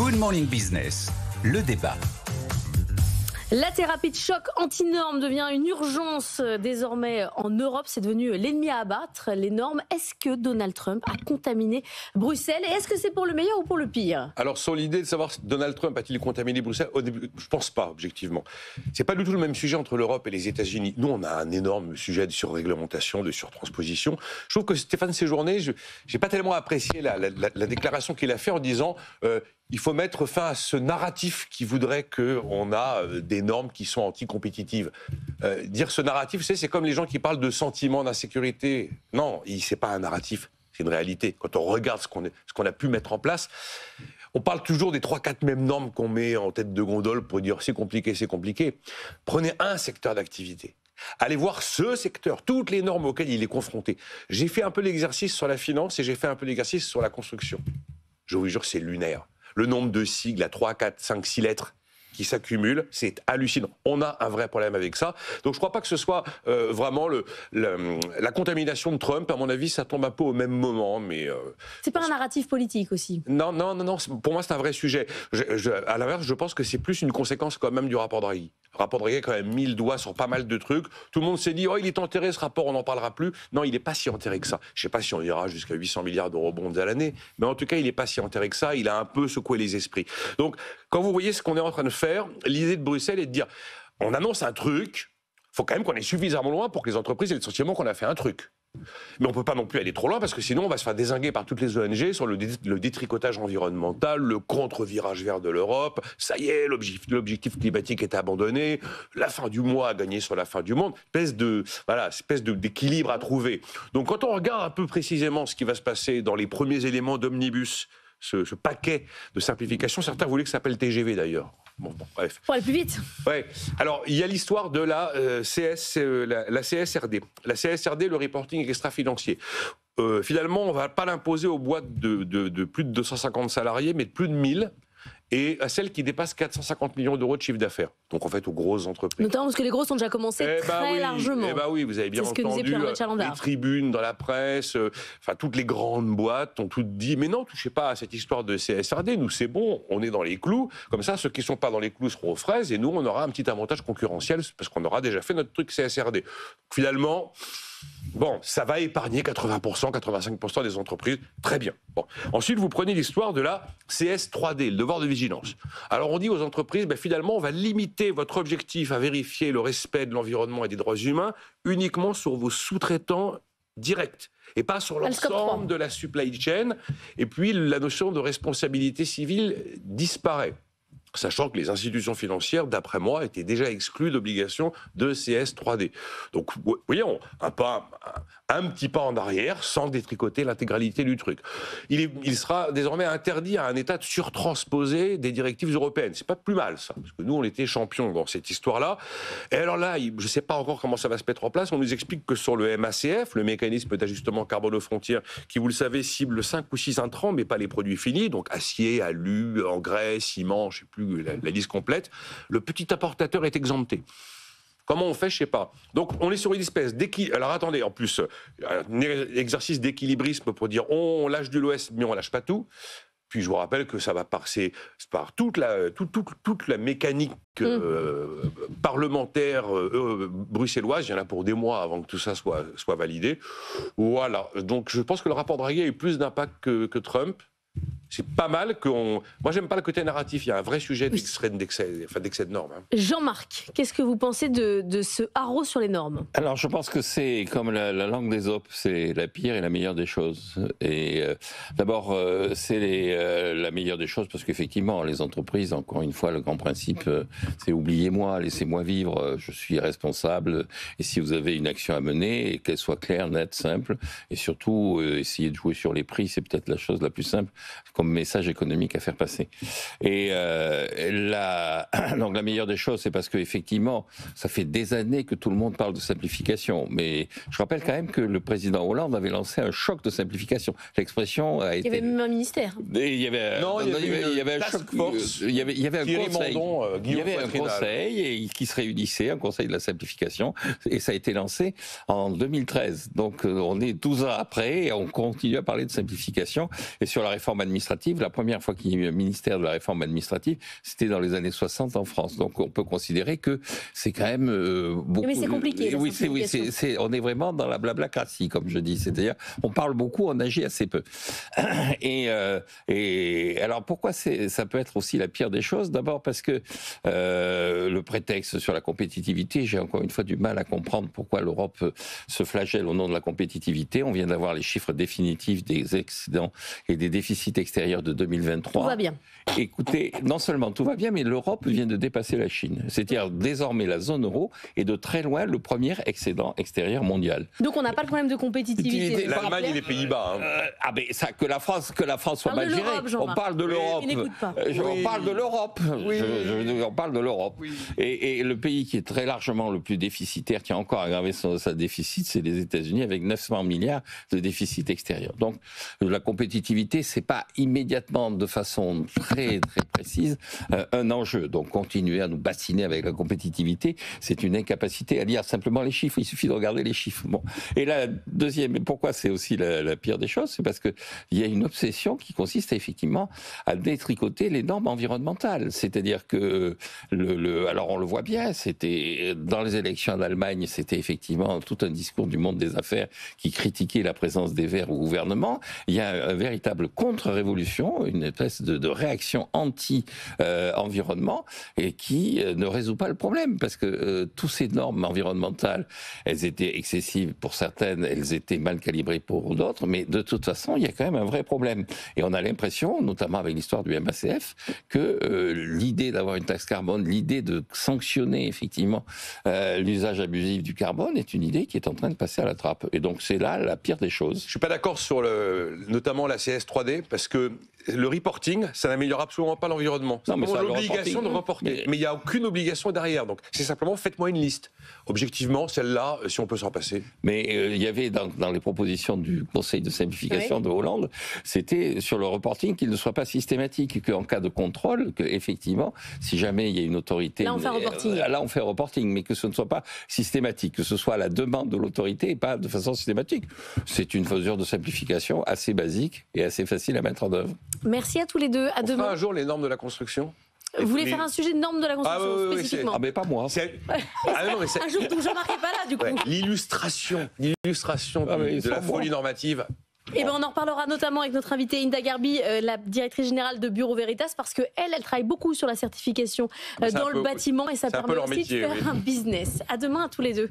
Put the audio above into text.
Good Morning Business, le débat. La thérapie de choc anti-normes devient une urgence désormais en Europe. C'est devenu l'ennemi à abattre, les normes. Est-ce que Donald Trump a contaminé Bruxelles et est-ce que c'est pour le meilleur ou pour le pire? Alors, sur l'idée de savoir si Donald Trump a-t-il contaminé Bruxelles, au début, je ne pense pas, objectivement. C'est pas du tout le même sujet entre l'Europe et les États-Unis. Nous, on a un énorme sujet de surréglementation, de surtransposition. Je trouve que Stéphane Séjourné, je n'ai pas tellement apprécié la déclaration qu'il a faite en disant il faut mettre fin à ce narratif qui voudrait qu'on a des normes qui sont anticompétitives. Dire ce narratif, c'est comme les gens qui parlent de sentiment d'insécurité. Non, c'est pas un narratif, c'est une réalité. Quand on regarde ce qu'on a pu mettre en place, on parle toujours des 3-4 mêmes normes qu'on met en tête de gondole pour dire c'est compliqué, c'est compliqué. Prenez un secteur d'activité. Allez voir ce secteur, toutes les normes auxquelles il est confronté. J'ai fait un peu l'exercice sur la finance et j'ai fait un peu l'exercice sur la construction. Je vous jure, c'est lunaire. Le nombre de sigles à 3, 4, 5, 6 lettres qui s'accumulent, c'est hallucinant. On a un vrai problème avec ça. Donc je ne crois pas que ce soit vraiment la contamination de Trump. À mon avis, ça tombe un peu au même moment. Mais c'est pas un narratif politique aussi? Non. Pour moi, c'est un vrai sujet. À l'inverse, je pense que c'est plus une conséquence quand même du rapport Draghi. Le rapport Draghi a quand même mis le doigt sur pas mal de trucs. Tout le monde s'est dit, il est enterré ce rapport, on n'en parlera plus. Non, il n'est pas si enterré que ça. Je ne sais pas si on ira jusqu'à 800 milliards d'euros bonds à l'année, mais en tout cas, il n'est pas si enterré que ça. Il a un peu secoué les esprits. Donc, quand vous voyez ce qu'on est en train de faire, l'idée de Bruxelles est de dire, on annonce un truc, il faut quand même qu'on aille suffisamment loin pour que les entreprises aient le sentiment qu'on a fait un truc. Mais on ne peut pas non plus aller trop loin parce que sinon on va se faire dézinguer par toutes les ONG sur le détricotage environnemental, le contre-virage vert de l'Europe. Ça y est, l'objectif climatique est abandonné, la fin du mois a gagné sur la fin du monde. Espèce d'équilibre à trouver. Donc quand on regarde un peu précisément ce qui va se passer dans les premiers éléments d'Omnibus, ce paquet de simplification, certains voulaient que ça s'appelle TGV d'ailleurs. Bon, bref. Pour aller plus vite. Ouais. Alors, il y a l'histoire de la CSRD. La CSRD, le reporting extra-financier. Finalement, on ne va pas l'imposer aux boîtes de plus de 250 salariés, mais de plus de 1000, et à celles qui dépassent 450 millions d'euros de chiffre d'affaires. Donc, en fait, aux grosses entreprises. Notamment parce que les grosses ont déjà commencé largement. Oui, vous avez bien entendu les tribunes dans la presse, toutes les grandes boîtes ont toutes dit, mais non, touchez pas à cette histoire de CSRD, nous c'est bon, on est dans les clous, comme ça, ceux qui ne sont pas dans les clous seront aux fraises, et nous, on aura un petit avantage concurrentiel, parce qu'on aura déjà fait notre truc CSRD. Finalement, ça va épargner 80%, 85% des entreprises. Très bien. Bon. Ensuite, vous prenez l'histoire de la CS3D, le devoir de vigilance. Alors, on dit aux entreprises, finalement, on va limiter votre objectif à vérifier le respect de l'environnement et des droits humains uniquement sur vos sous-traitants directs et pas sur l'ensemble de la supply chain. Et puis, la notion de responsabilité civile disparaît. Sachant que les institutions financières, d'après moi, étaient déjà exclues d'obligation de CS3D. Donc, voyons, un petit pas en arrière sans détricoter l'intégralité du truc. Il sera désormais interdit à un État de surtransposer des directives européennes. C'est pas plus mal, ça, parce que nous, on était champions dans cette histoire-là. Et alors là, je ne sais pas encore comment ça va se mettre en place. On nous explique que sur le MACF, le mécanisme d'ajustement carbone aux frontières, qui, vous le savez, cible 5 ou 6 intrants, mais pas les produits finis, donc acier, alu, engrais, ciment, je ne sais plus la liste complète, le petit importateur est exempté. Comment on fait, je ne sais pas. Donc, on est sur une espèce d'équilibre. Alors, attendez, en plus, un exercice d'équilibrisme pour dire on lâche de l'Ouest, mais on ne lâche pas tout. Puis, je vous rappelle que ça va passer par toute la mécanique parlementaire bruxelloise. Il y en a pour des mois avant que tout ça soit validé. Voilà. Donc, je pense que le rapport Draghi a eu plus d'impact que Trump. C'est pas mal qu'on... Moi, j'aime pas le côté narratif. Il y a un vrai sujet d'excès de normes. Jean-Marc, qu'est-ce que vous pensez de ce haro sur les normes? Alors, je pense que c'est comme la langue d'Ésope, c'est la pire et la meilleure des choses. Et d'abord, c'est la meilleure des choses parce qu'effectivement, les entreprises, encore une fois, le grand principe, c'est oubliez-moi, laissez-moi vivre, je suis responsable. Et si vous avez une action à mener, qu'elle soit claire, nette, simple, et surtout, essayez de jouer sur les prix, c'est peut-être la chose la plus simple comme message économique à faire passer. Et donc la meilleure des choses, c'est parce qu'effectivement, ça fait des années que tout le monde parle de simplification. Mais je rappelle quand même que le président Hollande avait lancé un choc de simplification. L'expression a été... Il y avait même un ministère. Il y avait un choc force. Il y avait un conseil. Il y avait un conseil qui se réunissait, un conseil de la simplification, et ça a été lancé en 2013. Donc on est 12 ans après et on continue à parler de simplification. Et sur la réforme administrative, administrative. La première fois qu'il y a eu un ministère de la réforme administrative, c'était dans les années 60 en France. Donc on peut considérer que c'est quand même beaucoup... Mais c'est compliqué. Oui, on est vraiment dans la blablacratie, comme je dis. C'est-à-dire, on parle beaucoup, on agit assez peu. Et alors pourquoi ça peut être aussi la pire des choses? D'abord parce que le prétexte sur la compétitivité, j'ai encore une fois du mal à comprendre pourquoi l'Europe se flagelle au nom de la compétitivité. On vient d'avoir les chiffres définitifs des excédents et des déficits extérieurs de 2023. Tout va bien. Écoutez, non seulement tout va bien, mais l'Europe vient de dépasser la Chine. C'est-à-dire désormais la zone euro est de très loin le premier excédent extérieur mondial. Donc on n'a pas le problème de compétitivité. L'Allemagne et les Pays-Bas. Mais ça, que la France soit mal gérée. On parle de l'Europe. On parle de l'Europe. On parle de l'Europe. Et le pays qui est très largement le plus déficitaire, qui a encore aggravé sa déficit, c'est les États-Unis avec 900 milliards de déficit extérieur. Donc la compétitivité, c'est pas immédiatement de façon très très précise un enjeu. Donc continuer à nous bassiner avec la compétitivité, c'est une incapacité à lire simplement les chiffres. Il suffit de regarder les chiffres. Bon. Et la deuxième, et pourquoi c'est aussi la pire des choses, c'est parce que il y a une obsession qui consiste effectivement à détricoter les normes environnementales. C'est-à-dire que alors on le voit bien, c'était dans les élections en Allemagne, c'était effectivement tout un discours du monde des affaires qui critiquait la présence des Verts au gouvernement. Il y a un véritable contre-révolution, une espèce de réaction anti-environnement et qui ne résout pas le problème parce que toutes ces normes environnementales, elles étaient excessives pour certaines, elles étaient mal calibrées pour d'autres, mais de toute façon, il y a quand même un vrai problème. Et on a l'impression, notamment avec l'histoire du MACF, que l'idée d'avoir une taxe carbone, l'idée de sanctionner effectivement l'usage abusif du carbone est une idée qui est en train de passer à la trappe. Et donc c'est là la pire des choses. Je suis pas d'accord sur notamment la CS3D parce que le reporting, ça n'améliore absolument pas l'environnement. C'est l'obligation de reporter. Mais il n'y a aucune obligation derrière. Donc c'est simplement faites-moi une liste. Objectivement, celle-là, si on peut s'en passer. Mais il y avait dans les propositions du Conseil de simplification de Hollande, c'était sur le reporting qu'il ne soit pas systématique, qu'en cas de contrôle, qu'effectivement, si jamais il y a une autorité... Là, on fait un reporting. Là, on fait un reporting, mais que ce ne soit pas systématique, que ce soit à la demande de l'autorité et pas de façon systématique. C'est une mesure de simplification assez basique et assez facile à mettre en œuvre. Merci à tous les deux. À demain. Fera un jour les normes de la construction. Vous voulez faire un sujet de normes de la construction spécifiquement? Mais pas moi. Un jour où Jean-Marc n'est pas là, du coup. L'illustration de la folie normative. Et ben on en reparlera notamment avec notre invitée Hinda Gharbi, la directrice générale de Bureau Veritas, parce que elle travaille beaucoup sur la certification dans le bâtiment et ça permet aussi de faire un business. À demain à tous les deux.